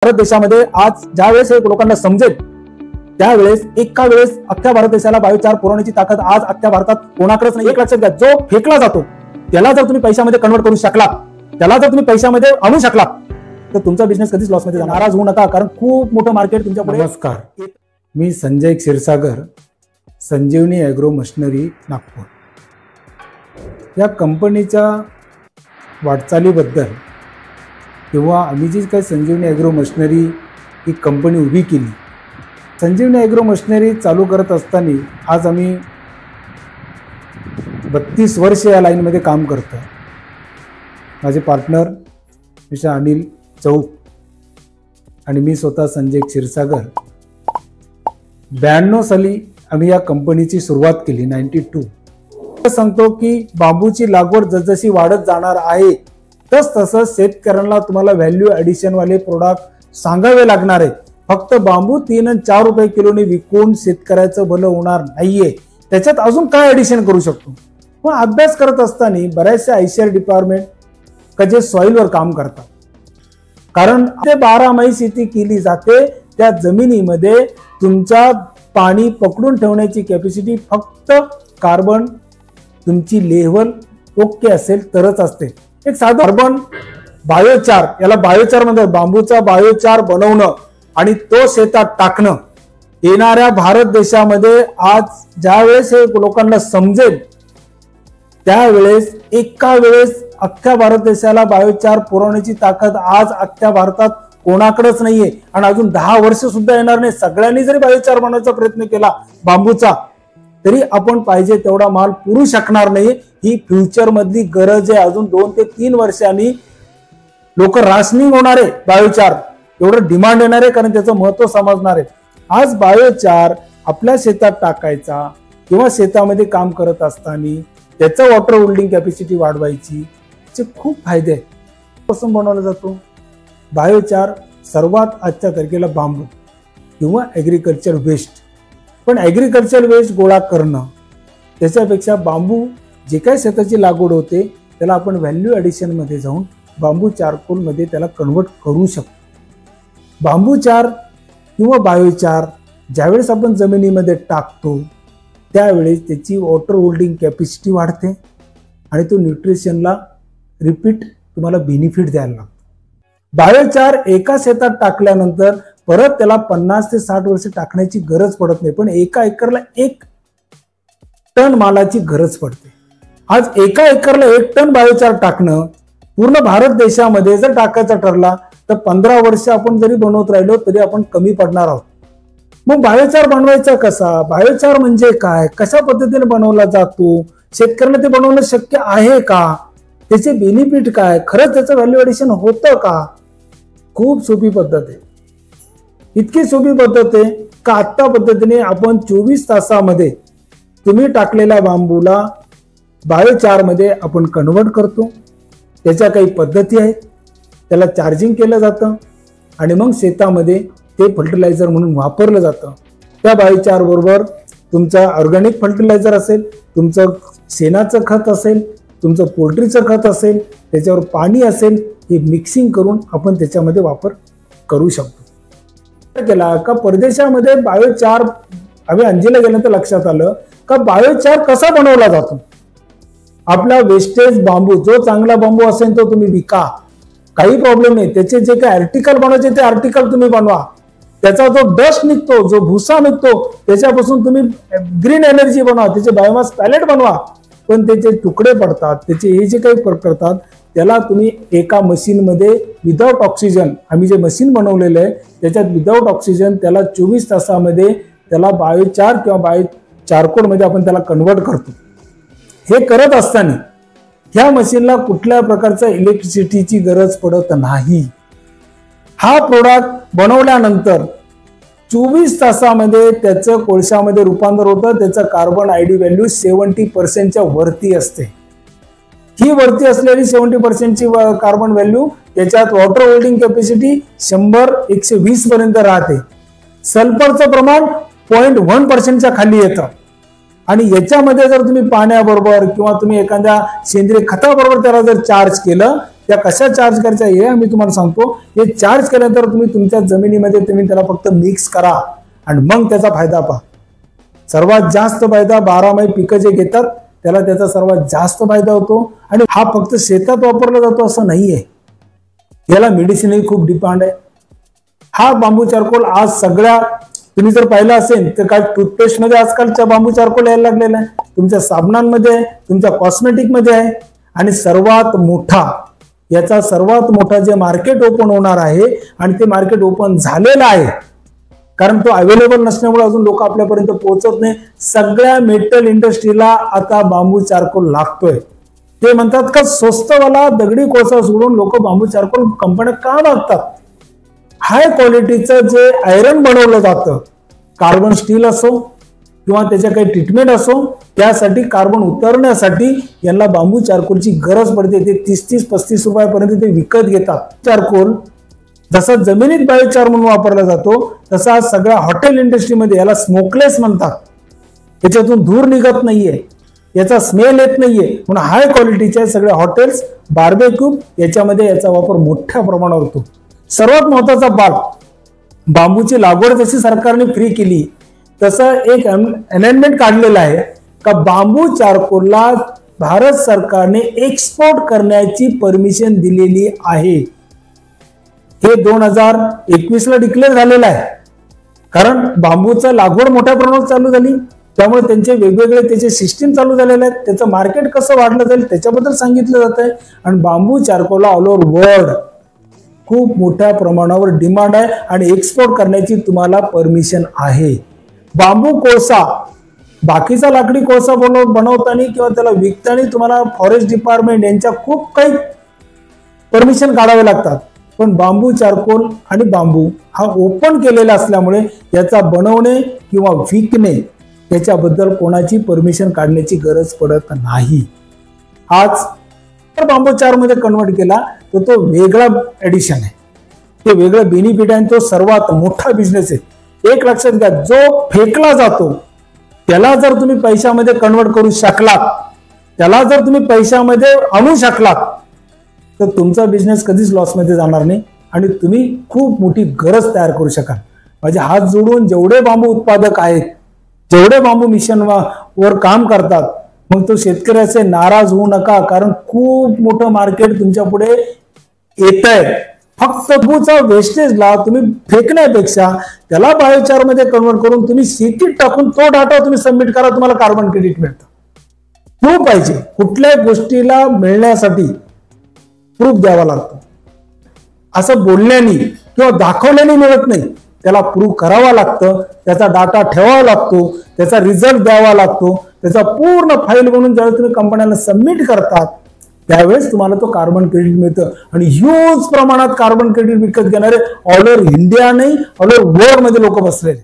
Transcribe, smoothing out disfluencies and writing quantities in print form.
भारत देशामध्ये आज ज्यावेळेस हे लोकांना समजेल त्यावेळेस एका वेळेस अख्ख्या भारत देशाला बायोचार पुरवण्याची ताकद आज अख्ख्या भारतात कोणाकडेच नाही। एक लक्षात घ्या, जो फेकला जातो त्याला जर तुम्ही पैशामध्ये कन्वर्ट करू शकला, त्याला जर तुम्ही पैशामध्ये आणू शकला तर तुमचा बिझनेस कधीच लॉस मध्ये जाणार। नाराज होऊ नका, कारण खूप मोठं मार्केट तुमच्या पुढे। नमस्कार, मी संजय क्षीरसागर, संजीवनी ॲग्रो मशिनरी नागपूर या कंपनीच्या वाटचालीबद्दल किंवा आम्ही जी काही संजीवनी ॲग्रो मशिनरी ही कंपनी उभी केली, संजीवनी ॲग्रो मशिनरी चालू करत असताना आज आम्ही 32 वर्ष या लाईनमध्ये काम करतो। माझे पार्टनर मिस्टर अनिल चौक आणि मी स्वतः संजय क्षीरसागर 92 साली आम्ही या कंपनीची सुरुवात केली। 92 सांगतो की बांबूची लागवड जसजशी वाढत जाणार आहे तसं शेतकऱ्यांना तुम्हाला व्हॅल्यू ॲडिशन वाले प्रोडक्ट सांगावे लागणार आहे। फक्त बांबू 3 आणि 4 रुपये किलोने विकून शेतकऱ्याचं भलं होणार नाहीये, त्याच्यात अजून काय ॲडिशन करू शकतो। मग अभ्यास करत असताना बऱ्याचशा आयसीआर डिपार्टमेंट कजे सॉइलवर काम करतात, कारण ते 12 महिने शेती केली जाते। त्या जमिनीमध्ये तुमच्या पाणी पकडून ठेवण्याची कॅपॅसिटी फक्त कार्बन तुमची लेव्हल ओके असेल तरच असते। एक साधं कार्बन बायोचार, याला बायोचार म्हणतात, बांबूचा बायोचार बनवणं आणि तो शेतात टाकणं। येणाऱ्या भारत देशामध्ये आज ज्यावेळेस हे लोकांना समजेल त्यावेळेस एका वेळेस अख्ख्या भारत देशाला बायोचार पुरवण्याची ताकद आज अख्ख्या भारतात कोणाकडेच नाहीये आणि अजून 10 वर्ष सुद्धा येणार नाही। सगळ्यांनी जरी बायोचार बनवायचा प्रयत्न केला बांबूचा तरी आपण पाहिजे तेवढा माल पुरू शकणार नाही। ही फ्युचर मधली गरज आहे। अजून 2 ते 3 वर्षांनी लोक राशनिंग होणार आहे, बायोचार एवढं डिमांड येणार आहे, कारण त्याचं महत्व समजणार आहे। आज बायोचार आपल्या शेतात टाकायचा किंवा शेतामध्ये काम करत असताना त्याचं वॉटर होल्डिंग कॅपॅसिटी वाढवायची, चे खूप फायदे आहेत। पासून बनवला जातो बायोचार सर्वात आजच्या तारखेला बांबू किंवा ॲग्रिकल्चर वेस्ट, पण ॲग्रिकल्चर वेस्ट गोळा करणं त्याच्यापेक्षा बांबू जे काही शेताची लागवड होते त्याला आपण व्हॅल्यू ॲडिशन मध्ये जाऊन बांबू चारकोल मध्ये त्याला कन्वर्ट करू शकतो। बांबूचार किंवा बायोचार ज्यावेळेस आपण जमिनीमध्ये टाकतो त्यावेळेस त्याची वॉटर होल्डिंग कॅपॅसिटी वाढते आणि तो न्यूट्रिशनला रिपीट तुम्हाला बेनिफिट द्यायला लागतो। बायोचार एका शेतात टाकल्यानंतर परत त्याला 50 ते 60 वर्ष टाकण्याची गरज पडत नाही, पण एका एकरला 1 टन मालाची गरज पडते। आज एका एकरला 1 टन बायोचार टाकणं पूर्ण भारत देशामध्ये जर टाकायचा ठरला तर 15 वर्ष आपण जरी बनवत राहिलो तरी आपण कमी पडणार आहोत। मग बायोचार बनवायचा कसा, बायोचार म्हणजे काय, कशा पद्धतीने बनवला जातो, शेतकऱ्यांना ते बनवणं शक्य आहे का, त्याचे बेनिफिट काय, खरंच त्याचं व्हॅल्यू ॲडिशन होतं का। खूप सोपी पद्धत आहे, इतकी सोपी पद्धत आहे का आत्ता पद्धतीने आपण 24 तासामध्ये तुम्ही टाकलेल्या बांबूला बायोचार मध्ये आपण कन्वर्ट करतो। त्याच्या काही पद्धती आहेत, त्याला चार्जिंग केलं जातं आणि मग शेतामध्ये ते फर्टिलायझर म्हणून वापरलं जातं। त्या बायोचार बरोबर तुमचा ऑर्गॅनिक फर्टिलायझर असेल, तुमचं शेणाचं खत असेल, तुमचं पोल्ट्रीचं खत असेल, त्याच्यावर पाणी असेल, हे मिक्सिंग करून आपण त्याच्यामध्ये वापर करू शकतो। केला का परदेशामध्ये बायोचार आम्ही अंजीला गेल्यानंतर लक्षात आलं का बायोचार कसा बनवला जातो। आपला वेस्टेज बांबू, जो चांगला बांबू असेल तो तुम्ही विका, काही प्रॉब्लेम नाही। त्याचे जे काही आर्टिकल बनवायचे ते आर्टिकल तुम्ही बनवा, त्याचा जो डस्ट निघतो, जो भुसा निघतो, त्याच्यापासून तुम्ही ग्रीन एनर्जी बनवा, त्याचे बायोमास पॅलेट बनवा। पण त्याचे तुकडे पडतात, त्याचे हे जे काही करतात त्याला तुम्ही एका मशीनमध्ये विदाउट ऑक्सिजन, आम्ही जे मशीन बनवलेलं आहे त्याच्यात विदाउट ऑक्सिजन त्याला 24 तासामध्ये त्याला बायोचार किंवा बायो चारकोलमध्ये आपण त्याला कन्वर्ट करतो। हे करत असताना ह्या मशीनला कुठल्या प्रकारच्या इलेक्ट्रिसिटीची गरज पडत नाही। हा प्रोडक्ट बनवल्यानंतर 24 तासामध्ये त्याचं कोळशामध्ये रूपांतर होतं, त्याचं कार्बन आयडी व्हॅल्यू 70% वरती असते। ही वरती असलेली 70% कार्बन व्हॅल्यू, त्याच्यात वॉटर होल्डिंग कॅपॅसिटी 100-120 पर्यंत राहते। सल्फरचं प्रमाण 0.1% खाली येतं आणि याच्यामध्ये जर तुम्ही पाण्याबरोबर किंवा तुम्ही एखाद्या सेंद्रिय खताबरोबर त्याला जर चार्ज केलं त्या कशा चार्ज करायच्या हे आम्ही तुम्हाला सांगतो. हे चार्ज केल्यानंतर तुम्ही तुमच्या जमिनीमध्ये तुम्ही त्याला फक्त मिक्स करा आणि मग त्याचा फायदा पहा. सर्वात जास्त फायदा 12 महिने पिकं जे घेतात त्याला त्याचा सर्वात जास्त फायदा होतो. आणि हा फक्त शेतात वापरला जातो असं नाहीये, याला मेडिसिनही खूप डिमांड आहे. हा बांबू चारकोल आज सगळ्या तुम्ही जर पाहिलं असेल तर काय टूथपेस्ट मध्ये आजकालच्या बांबू चारकोल यायला लागलेला आहे, तुमच्या साबणांमध्ये आहे, तुमच्या कॉस्मेटिक मध्ये आहे. आणि सर्वात मोठा जे मार्केट ओपन होणार आहे आणि ते मार्केट ओपन झालेलं आहे, कारण तो अवेलेबल नसल्यामुळे अजून लोक आपल्यापर्यंत पोहोचत नाही. सगळ्या मेटल इंडस्ट्रीला आता बांबू चारकोल लागतोय. ते म्हणतात का स्वस्तवाला दगडी कोळसा सोडून लोक बांबू चारकोल कंपन्या का मागतात. हाय क्वालिटीचं जे आयरन बनवलं जातं, कार्बन स्टील असो किंवा त्याच्या काही ट्रीटमेंट असो, त्यासाठी कार्बन उतरण्यासाठी यांना बांबू चारकोलची गरज पडते. ते 30-35 रुपयापर्यंत ते विकत घेतात. चारकोल जसा जमिनीत बायोचार म्हणून वापरला जातो तसा सगळ्या हॉटेल इंडस्ट्रीमध्ये याला स्मोकलेस म्हणतात. याच्यातून धूर निघत नाहीये, याचा स्मेल येत नाहीये, म्हणून हाय क्वालिटीचे सगळे हॉटेल्स, बार्बेक्यू याच्यामध्ये याचा वापर मोठ्या प्रमाणावर होतो. सर्वात महत्वाचा भाग, बांबूची लागवड जशी सरकारने फ्री केली तसं एक अमेंडमेंट काढलेला आहे का बांबू चारकोलला भारत सरकारने एक्सपोर्ट करण्याची परमिशन दिलेली आहे. हे 2021 ला डिक्लेअर झालेलं आहे. कारण बांबूचं लागवड मोठ्या प्रमाणात चालू झाली, त्यामुळे त्यांचे वेगवेगळे त्याचे सिस्टीम चालू झालेले आहेत. त्याचं मार्केट कसं वाढलं जाईल त्याच्याबद्दल सांगितलं जात आहे. आणि बांबू चारकोलला ऑल ओव्हर वर्ल्ड खूप मोठ्या प्रमाणावर डिमांड आहे आणि एक्सपोर्ट करण्याची तुम्हाला परमिशन आहे. बांबू कोळसा, बाकीचा लाकडी कोळसा बनवताना किंवा त्याला विकताना तुम्हाला फॉरेस्ट डिपार्टमेंट यांच्या खूप काही परमिशन काढावे लागतात. पण बांबू चारकोल आणि बांबू हा ओपन केलेला असल्यामुळे याचा बनवणे किंवा विकणे याच्याबद्दल कोणाची परमिशन काढण्याची गरज पडत नाही. आज बांबू चार मध्ये कन्वर्ट केला तर तो वेगळा एडिशन आहे, ते वेगळं बेनिफिट आहे, तो सर्वात मोठा बिझनेस आहे. एक लक्षात घ्या, जो फेकला जातो त्याला जर तुम्ही पैशामध्ये कन्वर्ट करू शकलात, त्याला जर तुम्ही पैशामध्ये आणू शकलात तर तुमचा बिझनेस कधीच लॉसमध्ये जाणार नाही आणि तुम्ही खूप मोठी गरज तयार करू शकाल. म्हणजे हात जोडून जेवढे बांबू उत्पादक आहेत, जेवढे बांबू मिशन वर काम करतात, मग तो शेतकऱ्याचे नाराज होऊ नका, कारण खूप मोठं मार्केट तुमच्या पुढे येत आहे. फक्त बांबूचा वेस्टेजला तुम्ही फेकण्यापेक्षा त्याला बायोचार मध्ये कन्वर्ट करून तुम्ही शेतीत टाकून तो डाटा तुम्ही सबमिट करा, तुम्हाला कार्बन क्रेडिट मिळतं. प्रूफ पाहिजे, कुठल्याही गोष्टीला मिळण्यासाठी प्रूफ द्यावा लागतो. असं बोलण्याने किंवा दाखवल्याने मिळत नाही, त्याला प्रूफ करावा लागतं, त्याचा डाटा ठेवावा लागतो, त्याचा रिझल्ट द्यावा लागतो, त्याचा पूर्ण फाईल बनवून ज्यावेळेस तुम्ही कंपन्यांना सबमिट करतात त्यावेळेस तुम्हाला तो कार्बन क्रेडिट मिळतं. आणि ह्यूज प्रमाणात कार्बन क्रेडिट विकत घेणारे ऑल ओव्हर इंडिया नाही, ऑल ओव्हर वर्ल्ड मध्ये लोक बसलेले.